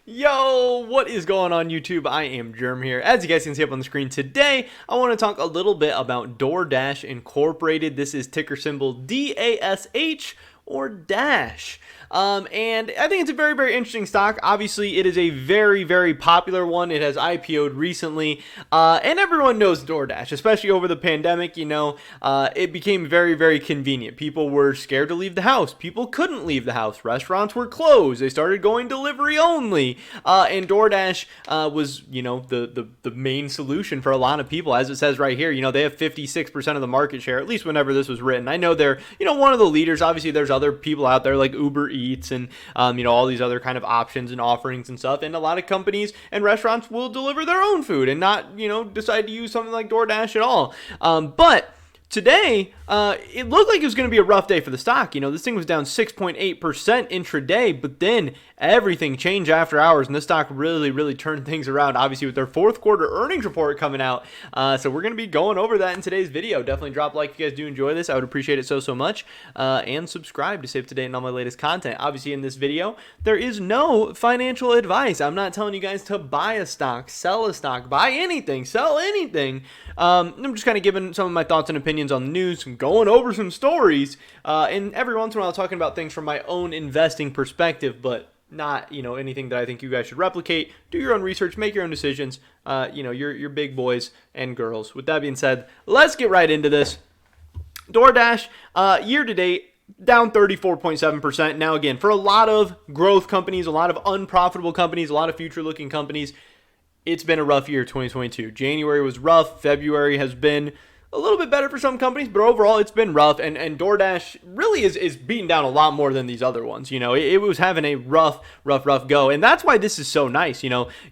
Yo, what is going on YouTube? I am Germ here. As you guys can see up on the screen today, I want to talk a little bit about DoorDash Incorporated. This is ticker symbol DASH or Dash. And I think it's a very, very interesting stock. Obviously, it is a very, very popular one. It has IPO'd recently, and everyone knows DoorDash, especially over the pandemic. It became very, very convenient. People were scared to leave the house. People couldn't leave the house. Restaurants were closed. They started going delivery only, and DoorDash was, the main solution for a lot of people. As it says right here, they have 56% of the market share, at least whenever this was written. I know they're, one of the leaders. Obviously, there's other people out there like Uber Eats and all these other kind of options and offerings and stuff, and a lot of companies and restaurants will deliver their own food and not decide to use something like DoorDash at all. But today, it looked like it was going to be a rough day for the stock. This thing was down 6.8% intraday, but then everything changed after hours, and the stock really, really turned things around, obviously, with their fourth quarter earnings report coming out. So we're going to be going over that in today's video. Definitely drop a like if you guys do enjoy this. I would appreciate it so much. And subscribe to stay up to date on all my latest content. Obviously, in this video, there is no financial advice. I'm not telling you guys to buy a stock, sell a stock, buy anything, sell anything. I'm just kind of giving some of my thoughts and opinions on the news and going over some stories, and every once in a while talking about things from my own investing perspective, but not anything that I think you guys should replicate. Do your own research, make your own decisions. You're big boys and girls. With that being said, let's get right into this. DoorDash year to date down 34.7%. Now again, for a lot of growth companies, a lot of unprofitable companies, a lot of future looking companies, it's been a rough year, 2022. January was rough. February has been a little bit better for some companies, but overall it's been rough, and DoorDash really is beaten down a lot more than these other ones. It was having a rough go, and that's why this is so nice.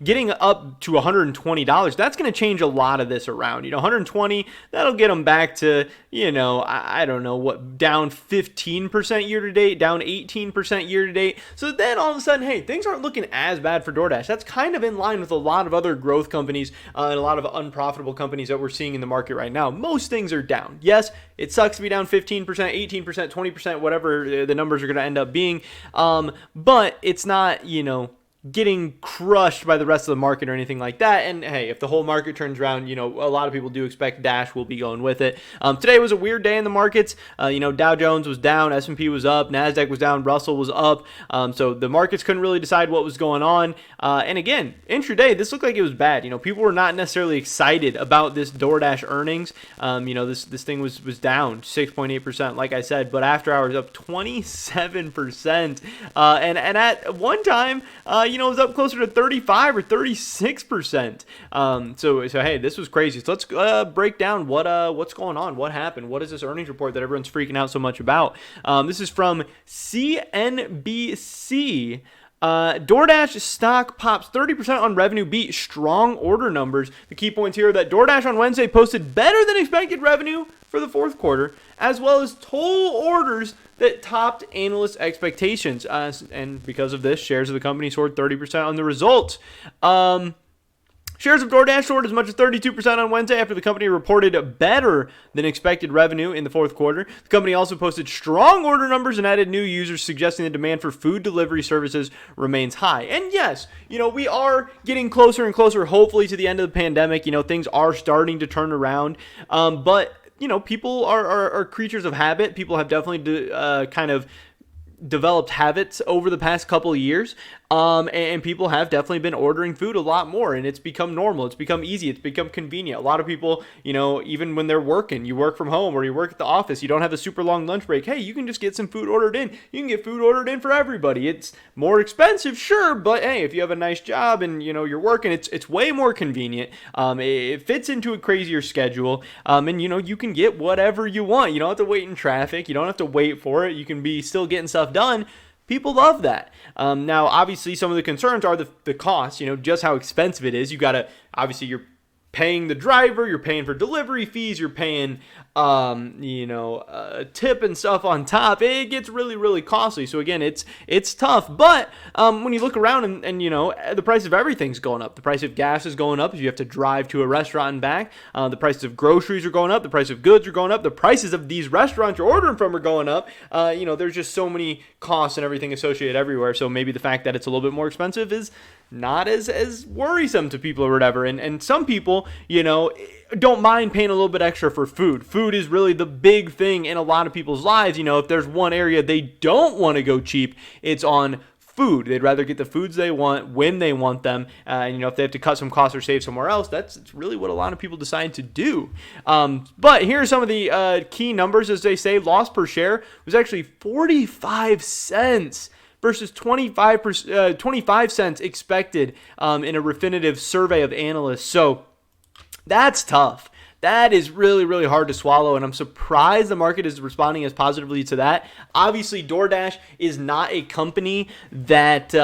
Getting up to $120, that's going to change a lot of this around. 120, that'll get them back to, I don't know what, down 15% year to date, down 18% year to date. So then all of a sudden, hey, things aren't looking as bad for DoorDash. That's kind of in line with a lot of other growth companies and a lot of unprofitable companies that we're seeing in the market right now. Most things are down. Yes, it sucks to be down 15%, 18%, 20%, whatever the numbers are going to end up being. But it's not, getting crushed by the rest of the market or anything like that. And hey, if the whole market turns around, a lot of people do expect Dash will be going with it. Today was a weird day in the markets. Dow Jones was down, S&P was up, NASDAQ was down, Russell was up. So the markets couldn't really decide what was going on. And again, intraday, this looked like it was bad. People were not necessarily excited about this DoorDash earnings. This thing was down 6.8%, like I said, but after hours up 27%. And at one time, it was up closer to 35 or 36%. So hey, this was crazy. So let's break down what's going on. What happened? What is this earnings report that everyone's freaking out so much about? This is from CNBC. DoorDash stock pops 30% on revenue beat, strong order numbers. The key points here are that DoorDash on Wednesday posted better than expected revenue for the fourth quarter, as well as total orders that topped analyst expectations. And because of this, shares of the company soared 30% on the results. Shares of DoorDash soared as much as 32% on Wednesday after the company reported better than expected revenue in the fourth quarter. The company also posted strong order numbers and added new users, suggesting the demand for food delivery services remains high. And yes, we are getting closer and closer, hopefully, to the end of the pandemic. Things are starting to turn around. But people are creatures of habit. People have definitely kind of developed habits over the past couple of years, and people have definitely been ordering food a lot more, and it's become normal. It's become easy. It's become convenient. A lot of people, even when they're working, you work from home or you work at the office, you don't have a super long lunch break. Hey, you can just get some food ordered in. You can get food ordered in for everybody. It's more expensive, sure, but hey, if you have a nice job and you're working, it's way more convenient. It fits into a crazier schedule, and you can get whatever you want. You don't have to wait in traffic. You don't have to wait for it. You can be still getting stuff done. People love that. Now, obviously, some of the concerns are the cost, just how expensive it is. Obviously, you're paying the driver, you're paying for delivery fees, you're paying, a tip and stuff on top. It gets really, really costly. So again, it's tough. But when you look around and the price of everything's going up. The price of gas is going up if you have to drive to a restaurant and back. The prices of groceries are going up. The price of goods are going up. The prices of these restaurants you're ordering from are going up. There's just so many costs and everything associated everywhere. So maybe the fact that it's a little bit more expensive is not as worrisome to people or whatever. And some people, don't mind paying a little bit extra for food. Food is really the big thing in a lot of people's lives. If there's one area they don't want to go cheap, it's on food. They'd rather get the foods they want when they want them. And if they have to cut some costs or save somewhere else, that's really what a lot of people decide to do. But here are some of the key numbers. As they say, loss per share was actually 45 cents versus 25 cents expected in a Refinitiv survey of analysts. So that's tough. That is really, really hard to swallow, and I'm surprised the market is responding as positively to that. Obviously, DoorDash is not a company that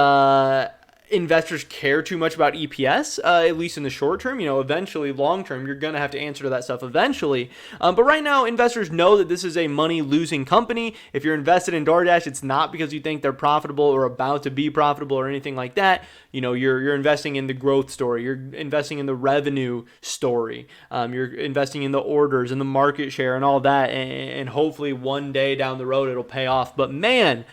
investors care too much about EPS, at least in the short term. Eventually, long term, you're going to have to answer to that stuff eventually. But right now, investors know that this is a money-losing company. If you're invested in DoorDash, it's not because you think they're profitable or about to be profitable or anything like that. You're investing in the growth story. You're investing in the revenue story. You're investing in the orders and the market share and all that. And hopefully one day down the road, it'll pay off. But man,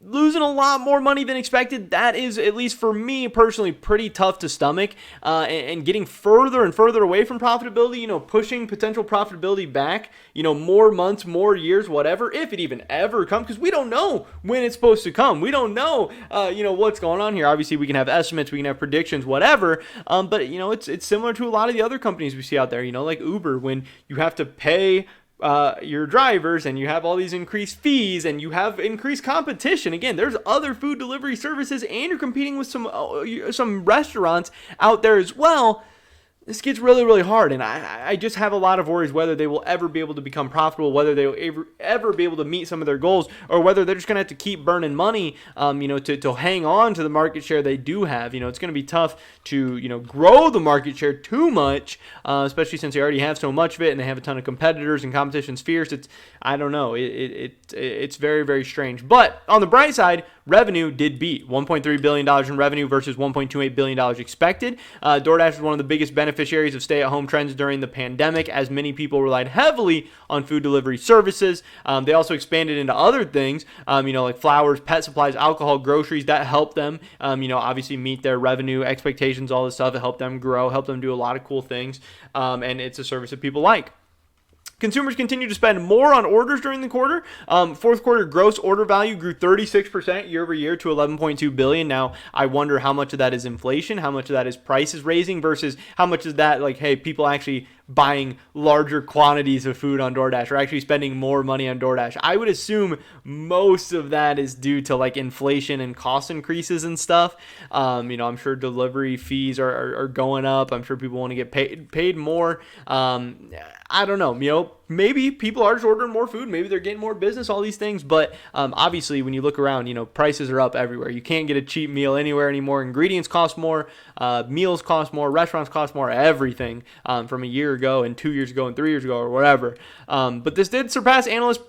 losing a lot more money than expected, that is, at least for me personally, pretty tough to stomach. And getting further and further away from profitability, pushing potential profitability back, more months, more years, whatever, if it even ever comes, because we don't know when it's supposed to come. We don't know, what's going on here. Obviously, we can have estimates, we can have predictions, whatever. But, it's similar to a lot of the other companies we see out there, like Uber, when you have to pay your drivers and you have all these increased fees and you have increased competition. Again, there's other food delivery services and you're competing with some restaurants out there as well. This gets really, really hard, and I just have a lot of worries whether they will ever be able to become profitable, whether they will ever be able to meet some of their goals, or whether they're just going to have to keep burning money, to hang on to the market share they do have. It's going to be tough to, grow the market share too much, especially since they already have so much of it and they have a ton of competitors and competition's fierce. I don't know. It's very, very strange. But on the bright side, revenue did beat $1.3 billion in revenue versus $1.28 billion expected. DoorDash was one of the biggest beneficiaries of stay-at-home trends during the pandemic, as many people relied heavily on food delivery services. They also expanded into other things, like flowers, pet supplies, alcohol, groceries. That helped them, obviously meet their revenue expectations, all this stuff. It helped them grow, helped them do a lot of cool things, and it's a service that people like. Consumers continue to spend more on orders during the quarter. Fourth quarter gross order value grew 36% year over year to $11.2 billion. Now, I wonder how much of that is inflation, how much of that is prices raising versus how much is that people actually buying larger quantities of food on DoorDash or actually spending more money on DoorDash. I would assume most of that is due to inflation and cost increases and stuff. I'm sure delivery fees are going up. I'm sure people want to get paid more. I don't know, maybe people are just ordering more food. Maybe they're getting more business, all these things. But obviously, when you look around, prices are up everywhere. You can't get a cheap meal anywhere anymore. Ingredients cost more. Meals cost more. Restaurants cost more. Everything from a year ago and 2 years ago and 3 years ago or whatever. But this did surpass analyst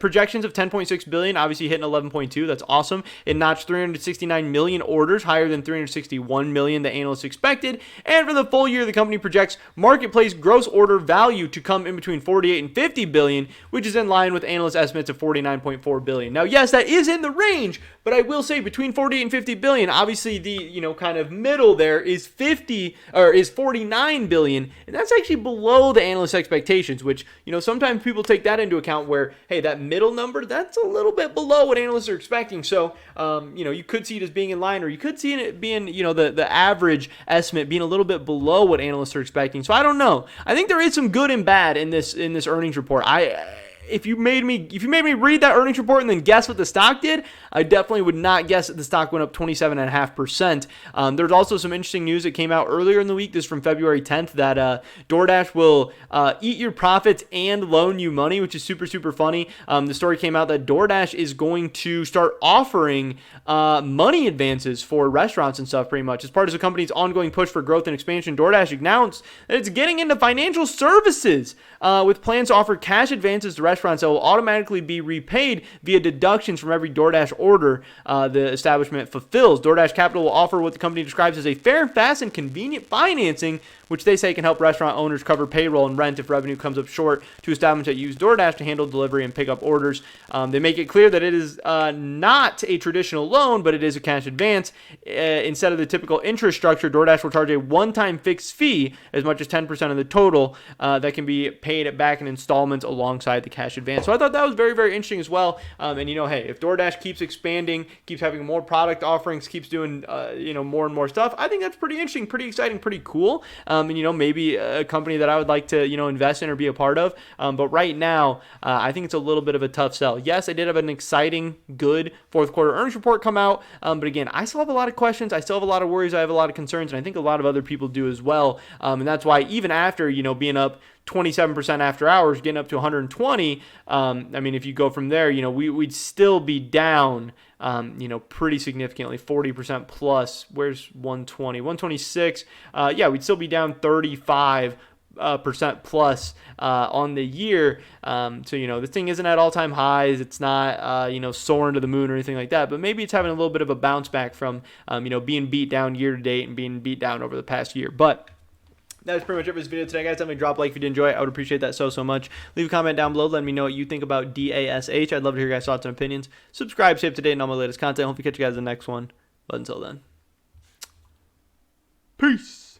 projections of $10.6 billion, obviously hitting 11.2. That's awesome. It notched 369 million orders, higher than 361 million the analysts expected. And for the full year, the company projects marketplace gross order value to come in between 48 and 50 billion, which is in line with analyst estimates of 49.4 billion. Now, yes, that is in the range, but I will say between 48 and 50 billion, obviously the kind of middle there is 49 billion, and that's actually below the analyst expectations, which sometimes people take that into account where, hey, that middle number, that's a little bit below what analysts are expecting. So you could see it as being in line, or you could see it being the average estimate being a little bit below what analysts are expecting. So I don't know. I think there is some good and bad in this earnings report. If you made me read that earnings report and then guess what the stock did, I definitely would not guess that the stock went up 27.5%. There's also some interesting news that came out earlier in the week. This is from February 10th that DoorDash will eat your profits and loan you money, which is super, super funny. The story came out that DoorDash is going to start offering money advances for restaurants and stuff pretty much. As part of the company's ongoing push for growth and expansion, DoorDash announced that it's getting into financial services with plans to offer cash advances to restaurants that will automatically be repaid via deductions from every DoorDash order the establishment fulfills. DoorDash Capital will offer what the company describes as a fair, fast, and convenient financing, which they say can help restaurant owners cover payroll and rent if revenue comes up short to establishments that use DoorDash to handle delivery and pickup orders. They make it clear that it is not a traditional loan, but it is a cash advance. Instead of the typical interest structure, DoorDash will charge a one-time fixed fee, as much as 10% of the total, that can be paid back in installments alongside the cash advance. So I thought that was very, very interesting as well. And, hey, if DoorDash keeps expanding, keeps having more product offerings, keeps doing, more and more stuff, I think that's pretty interesting, pretty exciting, pretty cool. And, maybe a company that I would like to, invest in or be a part of. But right now, I think it's a little bit of a tough sell. Yes, I did have an exciting, good fourth quarter earnings report come out. But again, I still have a lot of questions. I still have a lot of worries. I have a lot of concerns. And I think a lot of other people do as well. And that's why even after, being up 27% after hours, getting up to 120, if you go from there, we'd still be down, pretty significantly, 40% plus. Where's 120? 126. We'd still be down 35% plus on the year. So this thing isn't at all-time highs. It's not soaring to the moon or anything like that, but maybe it's having a little bit of a bounce back from being beat down year to date and being beat down over the past year. But that is pretty much it for this video today, guys. Definitely drop a like if you did enjoy it. I would appreciate that so much. Leave a comment down below. Let me know what you think about DASH. I'd love to hear your guys' thoughts and opinions. Subscribe, stay up to date on all my latest content. Hope to catch you guys in the next one. But until then, peace.